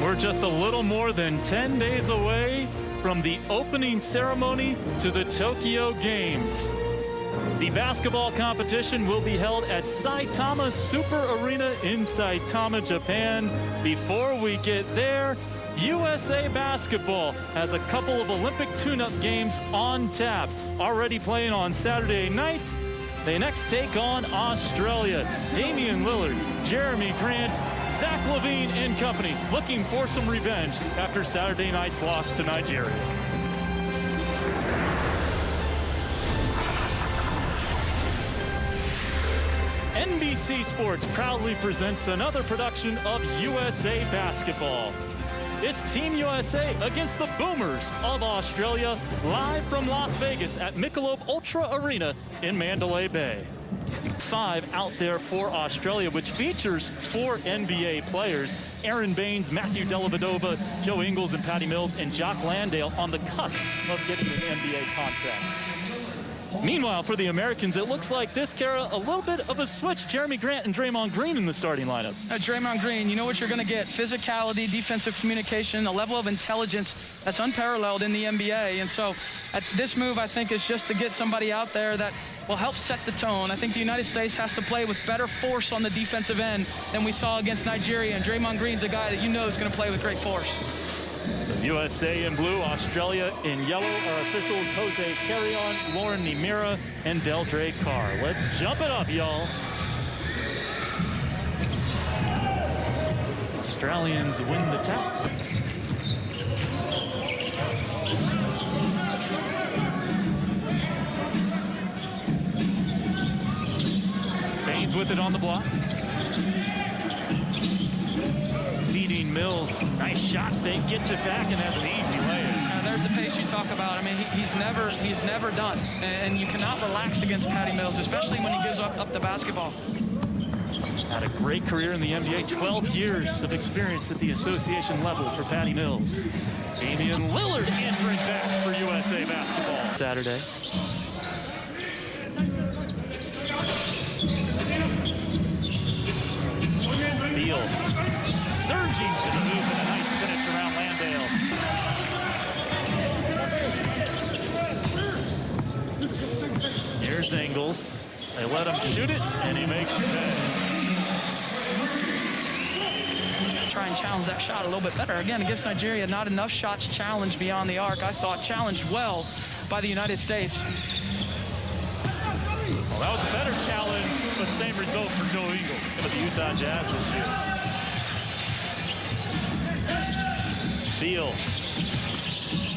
We're just a little more than 10 days away from the opening ceremony to the Tokyo Games. The basketball competition will be held at Saitama Super Arena in Saitama, Japan. Before we get there, USA Basketball has a couple of Olympic tune-up games on tap. Already playing on Saturday night, they next take on Australia. Damian Lillard, Jeremy Grant, Zach LaVine and company looking for some revenge after Saturday night's loss to Nigeria. NBC Sports proudly presents another production of USA Basketball. It's Team USA against the Boomers of Australia, live from Las Vegas at Michelob Ultra Arena in Mandalay Bay. 5 out there for Australia, which features 4 NBA players: Aaron Baines, Matthew Dellavedova, Joe Ingles, and Patty Mills, and Jock Landale on the cusp of getting an NBA contract. Meanwhile, for the Americans, it looks like this, Kara, a little bit of a switch. Jeremy Grant and Draymond Green in the starting lineup. Draymond Green, you know what you're going to get: physicality, defensive communication, a level of intelligence that's unparalleled in the NBA. And so this move, I think, is just to get somebody out there that will help set the tone. I think the United States has to play with better force on the defensive end than we saw against Nigeria, and Draymond Green's a guy that you know is going to play with great force. USA in blue, Australia in yellow. Our officials: Jose Carrion, Lauren Nimira, and Deldre Carr. Let's jump it up, y'all. Australians win the tap. Baines with it on the block. Leading Mills, nice shot fake, gets it back, and has an easy layup. There's the pace you talk about. I mean, he's never done, and you cannot relax against Patty Mills, especially when he gives up the basketball. Had a great career in the NBA, 12 years of experience at the association level for Patty Mills. Damian Lillard answering back for USA Basketball Saturday. Beal surging to the hoop, and a nice finish around Landale. Here's Ingles. They let him shoot it, and he makes it pay. Try and challenge that shot a little bit better. Again, against Nigeria, not enough shots challenged beyond the arc. I thought challenged well by the United States. Well, that was a better challenge, but same result for Joe Ingles. With the Utah Jazz this year. Beal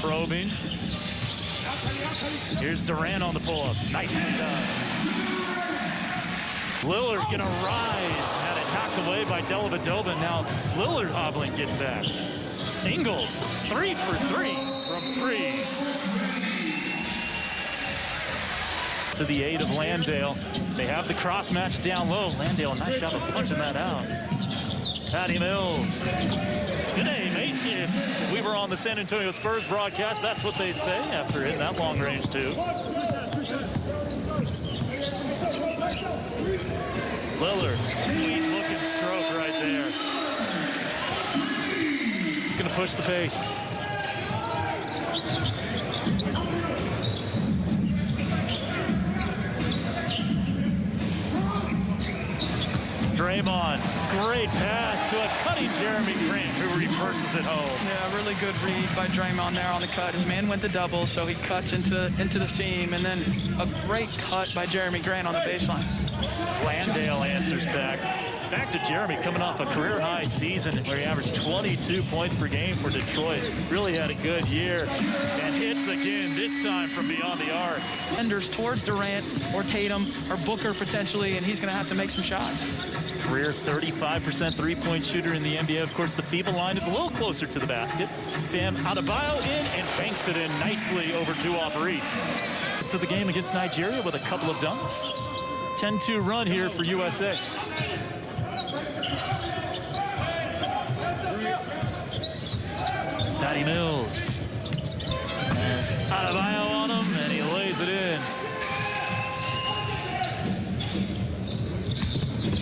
probing. Here's Durant on the pull-up. Nicely done. Lillard gonna rise. Had it knocked away by Dellavedova. Now Lillard hobbling, getting back. Ingles, 3 for 3 from 3. To the aid of Landale. They have the cross match down low. Landale, nice job of punching that out. Patty Mills. Good day, mate. If we were on the San Antonio Spurs broadcast, that's what they say after hitting that long range too. Lillard, sweet looking stroke right there. Gonna push the pace. Draymond, great pass to a cutting Jeremy Grant, who reverses it home. Yeah, really good read by Draymond there on the cut. His man went to double, so he cuts into the seam, and then a great cut by Jeremy Grant on the baseline. Landale answers back. Back to Jeremy, coming off a career-high season where he averaged 22 points per game for Detroit. Really had a good year. And hits again, this time from beyond the arc. Defenders towards Durant or Tatum or Booker potentially, and he's going to have to make some shots. Career 35% three-point shooter in the NBA. Of course, the FIBA line is a little closer to the basket. Bam Adebayo in and banks it in nicely over two off reach. To the game against Nigeria with a couple of dunks. 10-2 run here for USA. Patty Mills has Adebayo on him, and he lays it in.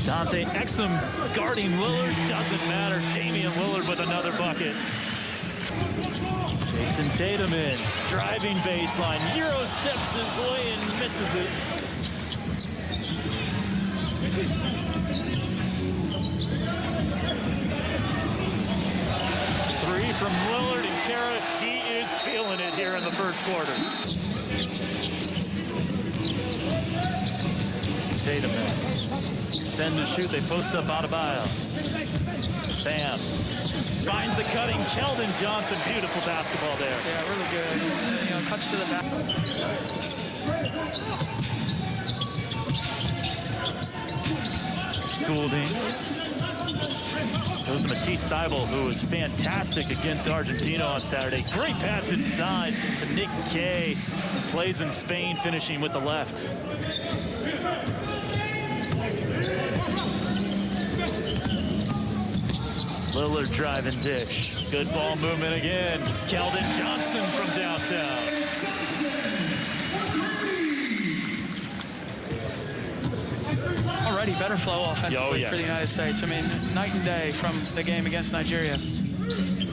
Dante Exum guarding Lillard, doesn't matter. Damian Lillard with another bucket. Jason Tatum in, driving baseline, Euro steps his way and misses it. Three from Lillard, and Kara, he is feeling it here in the first quarter. Tatum in. 10 to shoot, they post up Adebayo. Bam. Finds the cutting, Keldon Johnson. Beautiful basketball there. Yeah, really good. You know, touch to the back. Goulding. Goes to Matisse Thybulle, who was fantastic against Argentina on Saturday. Great pass inside to Nick Kay. Plays in Spain, finishing with the left. Lillard driving dish. Good ball movement again. Keldon Johnson from downtown. Already better flow offensively for the United States. I mean, night and day from the game against Nigeria.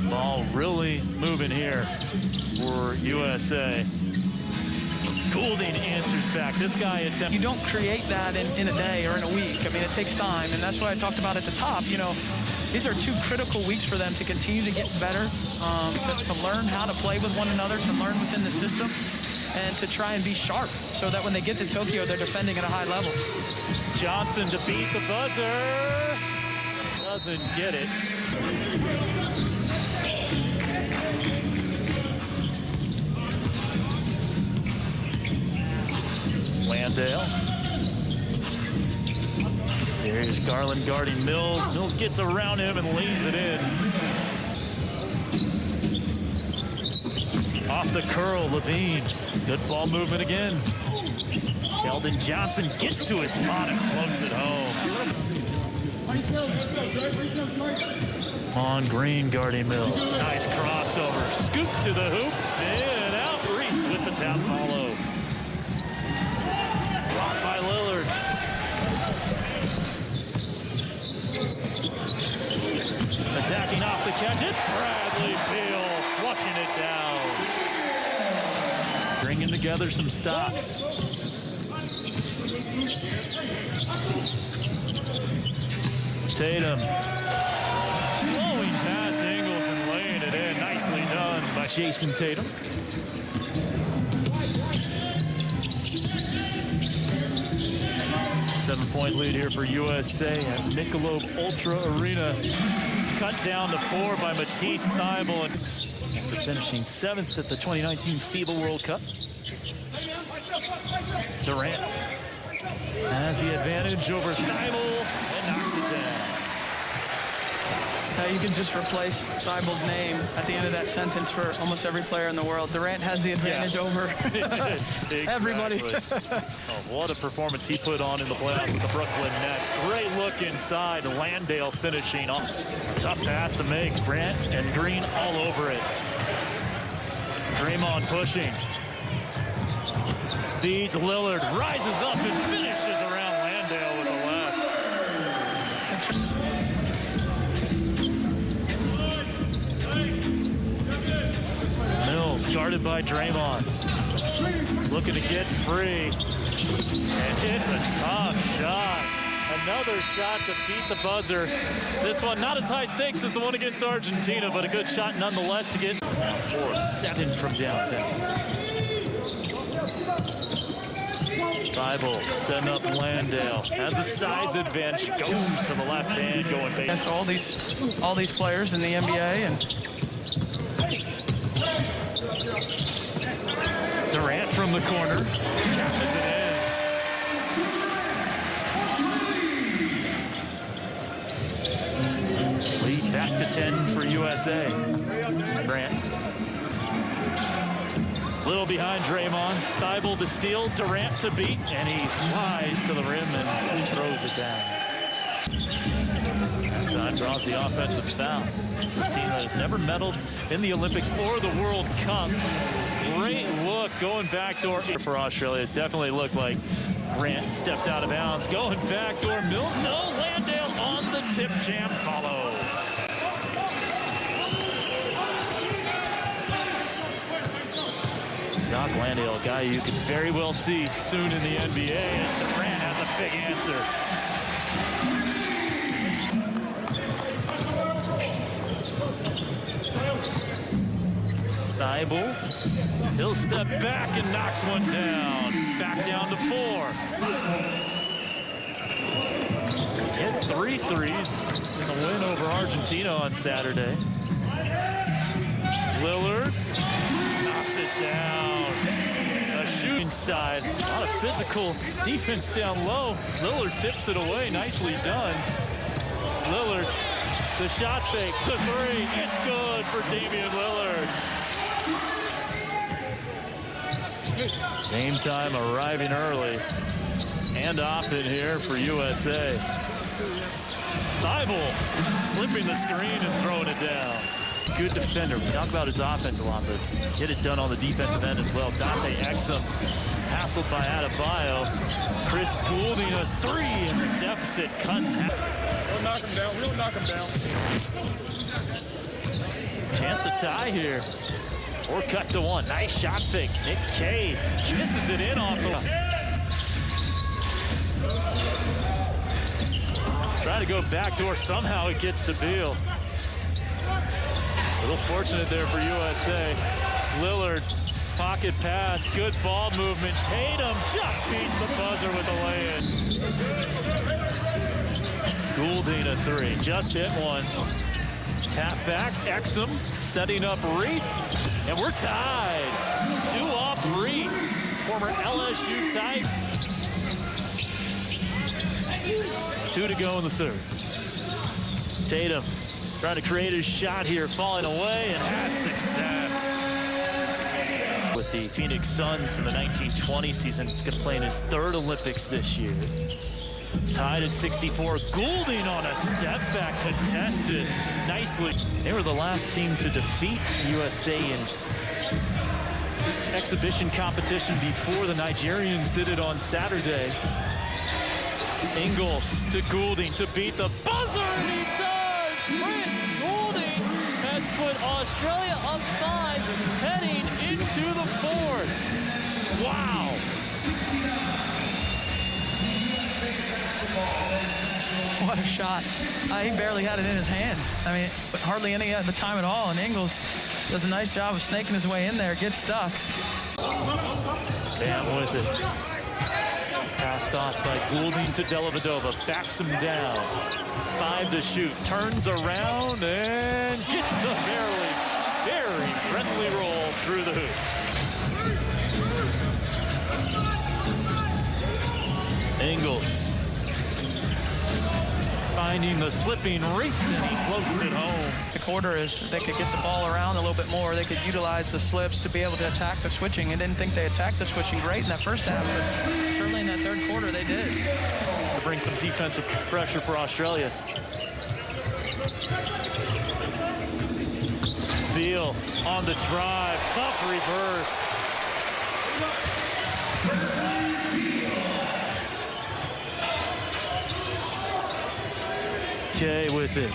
Ball really moving here for USA. Goulding answers back. This guy attempts. You don't create that in a day or in a week. I mean, it takes time, and that's what I talked about at the top. You know, these are 2 critical weeks for them to continue to get better, to learn how to play with one another, to learn within the system, and to try and be sharp so that when they get to Tokyo, they're defending at a high level. Johnson to beat the buzzer. Doesn't get it. Landale. There's Garland guarding Mills. Mills gets around him and lays it in. Off the curl, Levine. Good ball movement again. Keldon Johnson gets to his spot and floats it home. On Green guarding Mills. Nice crossover. Scoop to the hoop. In and out. Reese with the tap follow. Blocked by Lillard. Attacking off the catch. It's Bradley Beal flushing it down. Bringing together some stops. Tatum. Blowing past Ingles and laying it in. Nicely done by Jason Tatum. Seven-point lead here for USA at Michelob Ultra Arena. Cut down to 4 by Matisse Thybulle after finishing 7th at the 2019 FIBA World Cup. Durant has the advantage over Thybulle and knocks it down. You can just replace Thybulle's name at the end of that sentence for almost every player in the world. Durant has the advantage over everybody. Oh, what a performance he put on in the playoffs with the Brooklyn Nets. Great look inside. Landale finishing off. Tough pass to make. Grant and Green all over it. Draymond pushing. Beats Lillard, rises up and finishes around Landale with the left. Mills guarded by Draymond. Looking to get free. And it's a tough shot. Another shot to beat the buzzer. This one not as high stakes as the one against Argentina, but a good shot nonetheless to get 4-7 from downtown. Thybulle setting up Landale. Has a size advantage. Goes to the left hand, going base. That's all these players in the NBA. And Durant from the corner. Cashes it in. Lead back to 10 for USA. Durant. Little behind Draymond. Thybulle to steal. Durant to beat. And he flies to the rim and throws it down. Time draws the offensive foul. The team that has never medaled in the Olympics or the World Cup. Great look going backdoor for Australia. It definitely looked like Grant stepped out of bounds, going backdoor. Mills, no, Landale on the tip jam follow. Doc Landale, a guy you can very well see soon in the NBA, as Durant has a big answer. Thybulle, he'll step back and knocks one down. Back down to 4. Hit 3 threes in the win over Argentina on Saturday. Lillard knocks it down. A shooting side, a lot of physical defense down low. Lillard tips it away, nicely done. Lillard, the shot fake, the 3, it's good for Damian Lillard. Game time arriving early and often here for USA. Thybulle slipping the screen and throwing it down. Good defender. We talk about his offense a lot, but get it done on the defensive end as well. Dante Exum hassled by Adebayo. Chris Goulding a 3 and the deficit cut in half. We'll knock him down. We'll knock him down. Chance to tie here. Or cut to 1. Nice shot fake. Nick Kay misses it in off the... Trying to go backdoor. Somehow it gets to Beal. A little fortunate there for USA. Lillard, pocket pass, good ball movement. Tatum just beats the buzzer with a lay-in. Goulding a 3, just hit 1. Tap back, Exum setting up Reith, and we're tied. 2 off Reith, former LSU Titan. 2 to go in the 3rd. Tatum trying to create his shot here, falling away, and has success. With the Phoenix Suns in the 1920 season, he's going to play in his 3rd Olympics this year. Tied at 64. Goulding on a step back, contested nicely. They were the last team to defeat USA in exhibition competition before the Nigerians did it on Saturday. Ingles to Goulding to beat the buzzer, and he does! Chris Goulding has put Australia up 5, heading into the 4th. Wow! What a shot. He barely had it in his hands. I mean, hardly any at the time at all. And Ingles does a nice job of snaking his way in there, gets stuck. Bam with it. Passed off by Goulding to Dellavedova. Backs him down. 5 to shoot. Turns around and gets a very friendly roll through the hoop. Ingles finding the slipping Reith, and he floats it home. The quarter is they could get the ball around a little bit more. They could utilize the slips to be able to attack the switching. I didn't think they attacked the switching great in that first half, but certainly in that 3rd quarter they did. To bring some defensive pressure for Australia. Beal on the drive, tough reverse. Kay with it.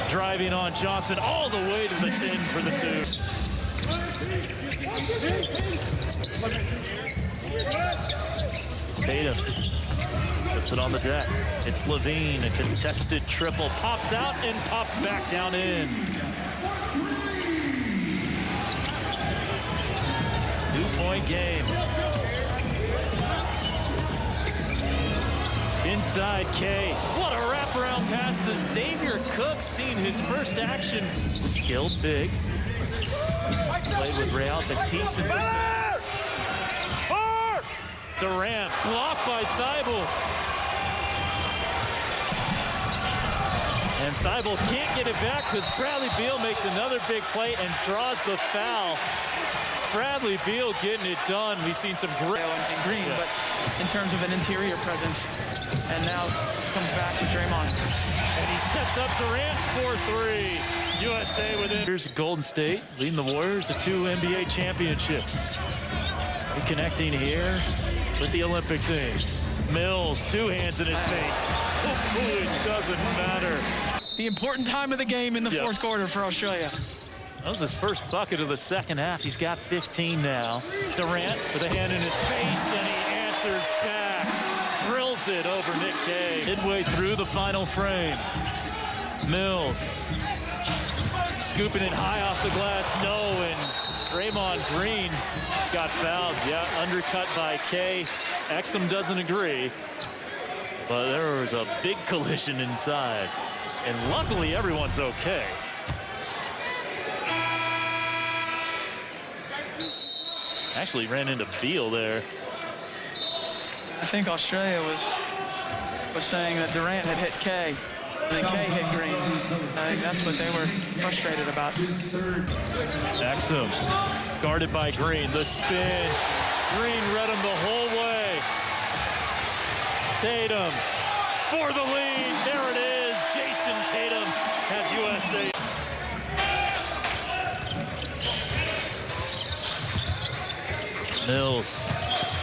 Driving on Johnson all the way to the 10 for the 2. Tatum puts it on the deck. It's Levine, a contested triple. Pops out and pops back down in. 2-point game. Inside Kay. What a wraparound pass to Xavier Cook, seeing his first action. Skilled big. Played with Real Betis. Durant blocked by Thybulle. And Thybulle can't get it back because Bradley Beal makes another big play and draws the foul. Bradley Beal getting it done. We've seen some great and Green, but in terms of an interior presence, and now comes back to Draymond. And he sets up Durant for 3. USA within. Here's Golden State leading the Warriors to 2 NBA championships. Reconnecting here with the Olympic team. Mills, 2 hands in his face. It doesn't matter. The important time of the game in the fourth quarter for Australia. That was his first bucket of the second half. He's got 15 now. Durant with a hand in his face, and he answers back. Drills it over Nick Kay. Midway through the final frame. Mills scooping it high off the glass. No, and Draymond Green got fouled. Yeah, undercut by Kay. Exum doesn't agree. But there was a big collision inside. And luckily, everyone's okay. Actually ran into Beal there. I think Australia was saying that Durant had hit Kay, and then Kay hit Green. I think that's what they were frustrated about. Exum guarded by Green. The spin. Green read him the whole way. Tatum for the lead. There it is. Jason Tatum has USA. Mills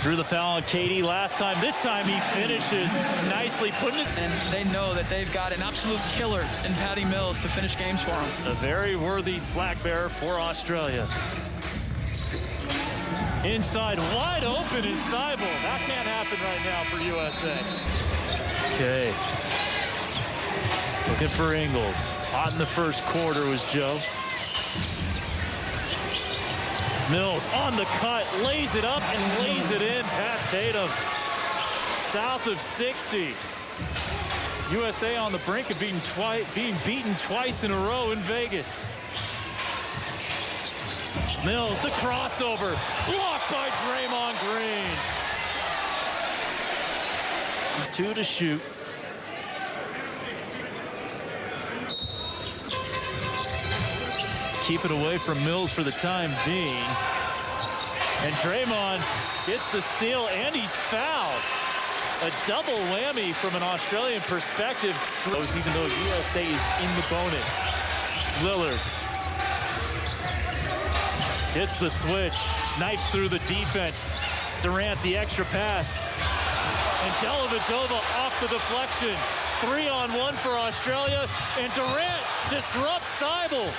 drew the foul on Katie last time. This time he finishes nicely, putting it. And they know that they've got an absolute killer in Patty Mills to finish games for them. A very worthy flag bearer for Australia. Inside, wide open is Thibault. That can't happen right now for USA. Okay. Looking for Ingles. Hot in the first quarter was Joe. Mills on the cut, lays it up and lays it in past Tatum. South of 60. USA on the brink of being beaten twice in a row in Vegas. Mills, the crossover, blocked by Draymond Green. 2 to shoot. Keep it away from Mills for the time being. And Draymond gets the steal, and he's fouled. A double whammy from an Australian perspective. Even though USA is in the bonus. Lillard hits the switch, knifes through the defense. Durant, the extra pass. And Dellavedova off the deflection. 3-on-1 for Australia, and Durant disrupts Thibault.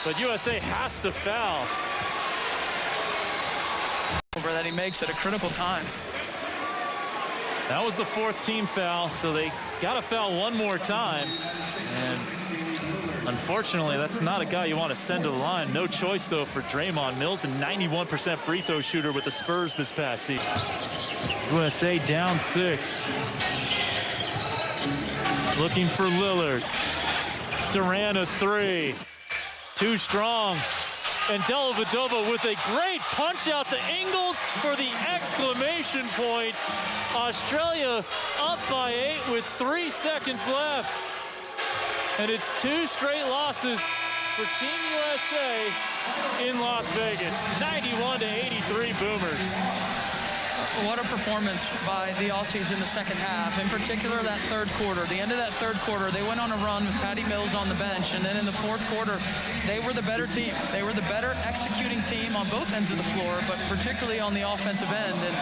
But USA has to foul. That he makes at a critical time. That was the 4th team foul, so they got to foul one more time. And unfortunately, that's not a guy you want to send to the line. No choice, though, for Draymond. Mills, a 91% free throw shooter with the Spurs this past season. USA down 6. Looking for Lillard. Durant, a 3. Too strong. And Dellavedova with a great punch out to Ingles for the exclamation point. Australia up by 8 with 3 seconds left. And it's 2 straight losses for Team USA in Las Vegas. 91-83 Boomers. What a performance by the Aussies in the second half. In particular, that third quarter. The end of that third quarter, they went on a run with Patty Mills on the bench. And then in the fourth quarter, they were the better team. They were the better executing team on both ends of the floor, but particularly on the offensive end. And